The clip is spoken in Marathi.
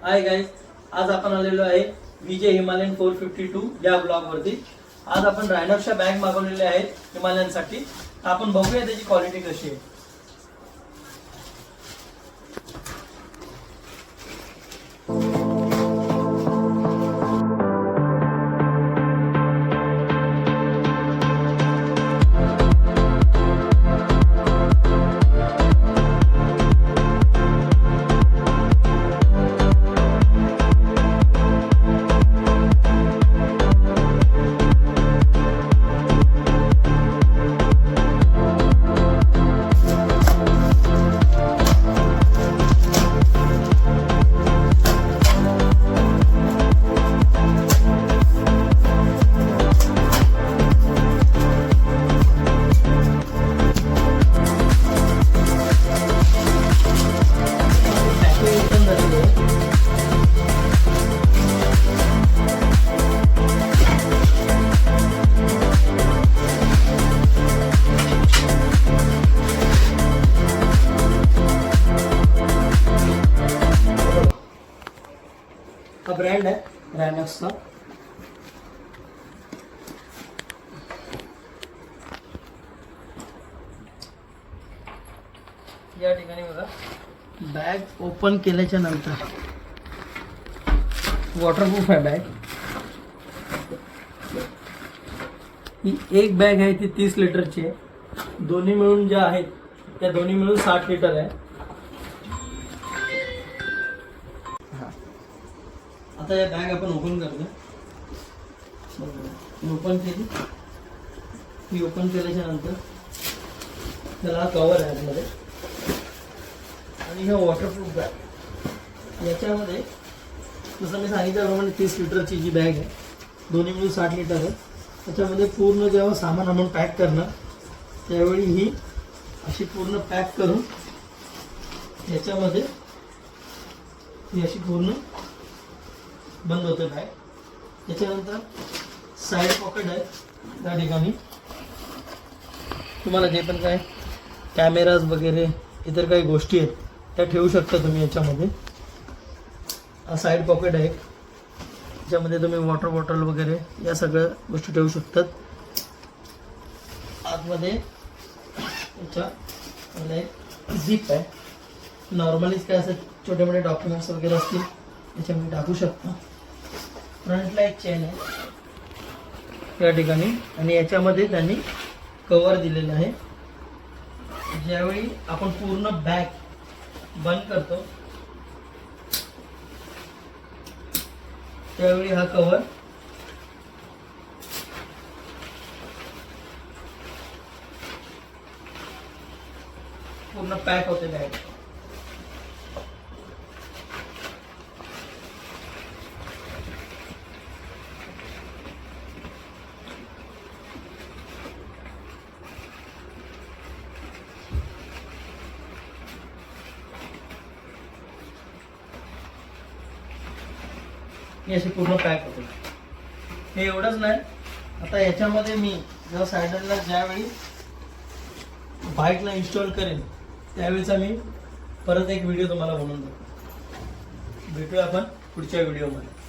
हाय गाइस, आज आपण आलेलो आहे विजय हिमालयन 452 या ब्लॉग वरती। आज आपण रायनॉक्सच्या बॅग मागवलेल्या आहेत हिमालयनसाठी। आपण बघूया त्याची क्वालिटी कशी आहे। हा ब्रँड आहे रायनॉक्सचा। या ठिकाणी बघा, बॅग ओपन केल्याच्या नंतर वॉटरप्रूफ आहे बॅग। ही एक बॅग आहे ती 30 लिटरची आहे। दोन्ही मिळून ज्या आहेत त्या दोन्ही मिळून 60 लिटर आहे। आता या बॅग आपण ओपन करतो। ओपन केली, ही ओपन केल्याच्या नंतर त्याला कवर आहे आतमध्ये आणि हे वॉटरप्रूफ बॅग। याच्यामध्ये जसं मी सांगितल्याप्रमाणे 30 लिटरची जी बॅग आहे, दोन्ही मिळून 60 लिटर आहे। त्याच्यामध्ये पूर्ण जेव्हा सामान आपण पॅक करणार त्यावेळी ही अशी पूर्ण पॅक करून याच्यामध्ये ही अशी पूर्ण बंद होते बॅग। त्याच्यानंतर साईड पॉकेट आहे, त्या ठिकाणी तुम्हाला जे पण काय कॅमेराज वगैरे इतर काही गोष्टी आहेत त्या ठेवू शकता तुम्ही याच्यामध्ये। हा साईड पॉकेट आहे, ज्यामध्ये तुम्ही वॉटर बॉटल वगैरे या सगळ्या गोष्टी ठेवू शकतात। आतमध्ये याच्या एक झिप आहे, नॉर्मलीच काय असं छोटे मोठे डॉक्युमेंट्स वगैरे असतील याच्यामध्ये टाकू शकता। फ्रंटला एक चेन आहे या ठिकाणी आणि याच्यामध्ये त्यांनी कवर दिलेलं आहे। ज्यावेळी आपण पूर्ण बॅग बंद करतो त्यावेळी हा कवर पूर्ण पॅक होते बॅग। हे असे पूर्ण पॅक होते। हे एवढंच नाही, आता याच्यामध्ये मी जेव्हा सायडरला ज्यावेळी बाईकला इन्स्टॉल करेन त्यावेळीचा मी परत एक व्हिडिओ तुम्हाला बनवून देतो। भेटूया आपण पुढच्या व्हिडिओमध्ये।